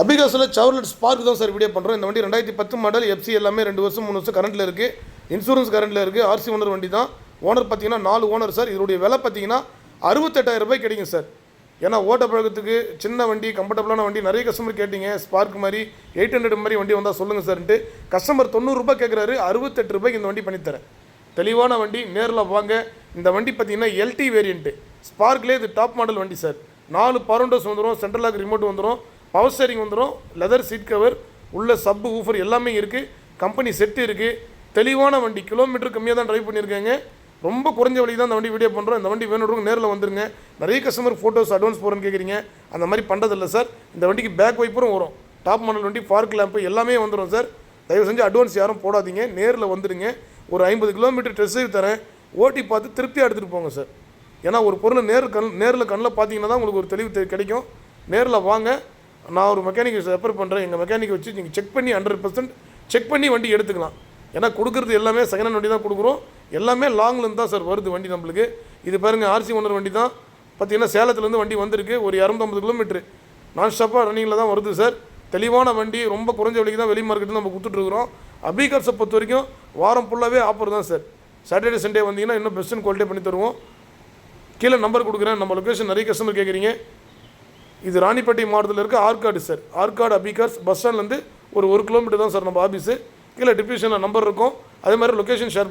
அபிகாஸில் Chevrolet spark தான் sir video பண்ணுறோம். இந்த வண்டி 2010 மாடல், எஃப்சி எல்லாமே 2 வருஷம் 3 வருஷம் கரண்ட்டில் இருக்குது. இன்சூரன்ஸ் கரண்ட்டில் இருக்குது. ஆர்சி ஓனர் வண்டி தான். ஓனர் பார்த்தீங்கன்னா 4 ஓனர் சார். இதனுடைய விலை பார்த்தீங்கன்னா 68,000 ரூபாய் கிடைக்கும் சார். ஏன்னா ஓட்ட பழக்கத்துக்கு சின்ன வண்டி, கம்ஃபர்டபுளான வண்டி நிறைய கஸ்டமர் கேட்டிங்க. ஸ்பார்க் மாதிரி 800 மாதிரி வண்டி வந்தால் சொல்லுங்கள் சார்ன்ட்டு கஸ்டமர் 90 ரூபாய் கேட்குறாரு. 68 ரூபாய்க்கு இந்த வண்டி பண்ணித்தரேன். தெளிவான வண்டி, நேரில் வாங்க. இந்த வண்டி பார்த்தீங்கன்னா எல்டி வேரியண்ட்டு, ஸ்பார்க்லேயே இது டாப் மாடல் வண்டி சார். 4 பரௌண்டர்ஸ் வந்துடும், சென்ட்ரல் லாக் ரிமோட் வந்துடும், பவர் ஸ்டேரிங் வந்துடும், லெதர் சீட் கவர், உள்ள சப் ஊஃபர் எல்லாமே இருக்குது, கம்பெனி செட்டு இருக்குது. தெளிவான வண்டி, கிலோமீட்டர் கம்மியாக தான் ட்ரைவ் பண்ணியிருக்காங்க. ரொம்ப குறைஞ்ச வழி தான் இந்த வண்டி வீடியோ பண்ணுறோம். இந்த வண்டி வேணுன்றவங்க நேரில் வந்துருங்க. நிறைய கஸ்டமர் ஃபோட்டோஸ் அட்வான்ஸ் போகிறேன்னு கேட்குறீங்க. அந்த மாதிரி பண்ணுறதில்ல சார். இந்த வண்டிக்கு பேக் வைப்பரும் வரும், டாப் மாடல் வண்டி, ஃபார்க் லேம்ப்பு எல்லாமே வந்துடும் சார். தயவு செஞ்சு அட்வான்ஸ் யாரும் போடாதீங்க, நேரில் வந்துடுங்க. ஒரு 50 கிலோமீட்டர் டெஸ்ட் ட்ரைவ் தரேன், ஓட்டி பார்த்து திருப்தியாக எடுத்துகிட்டு போங்க சார். ஏன்னா ஒரு பொருளை நேரில் கண்ணில் பார்த்தீங்கன்னா தான் உங்களுக்கு ஒரு தெளிவு கிடைக்கும். நேரில் வாங்க. நான் ஒரு மெக்கானிக்கை ரெஃபர் பண்ணுறேன். எங்கள் மெக்கானிக்கை வச்சு நீங்கள் செக் பண்ணி 100% செக் பண்ணி வண்டி எடுத்துக்கலாம். ஏன்னா கொடுக்குறது எல்லாமே செகண்ட் ஹேண்ட் வண்டி தான் கொடுக்குறோம். எல்லாமே லாங்லேருந்து தான் சார் வருது வண்டி நம்மளுக்கு. இது பாருங்கள், ஆர்சி ஓனர் வண்டி தான். பார்த்தீங்கன்னா சேலத்துலேருந்து வண்டி வந்திருக்கு. ஒரு 250 கிலோமீட்ரு நான் ஸ்டாப்பாக ரன்னிங்கில் தான் வருது சார். தெளிவான வண்டி, ரொம்ப குறைஞ்ச விலைக்கு தான் வெளி மார்க்கெட்டில் நம்ம கொடுத்துட்ருக்குறோம். அபிகார்ஸை பொறுத்த வரைக்கும் வாரம் ஃபுல்லாகவே ஆஃபர் தான் சார். சாட்டர்டே சண்டே வந்தீங்கன்னா இன்னும் பெஸ்ட் அண்ட் குவாலிட்டி பண்ணி தருவோம். கீழே நம்பர் கொடுக்குறேன். நம்ம லொக்கேஷன் நிறைய கஸ்டமர் கேட்குறீங்க. இது ராணிப்பேட்டை மாவட்டத்தில் இருக்க ஆற்காடு சார். ஆற்காடு அபிகார்ஸ் பஸ் ஸ்டாண்ட்லேருந்து ஒரு 1 கிலோமீட்டர் தான் சார் நம்ம ஆஃபீஸு. கீழே டிஸ்கிரிப்ஷனில் நம்பர் இருக்கும். அதே மாதிரி லொக்கேஷன் ஷேர்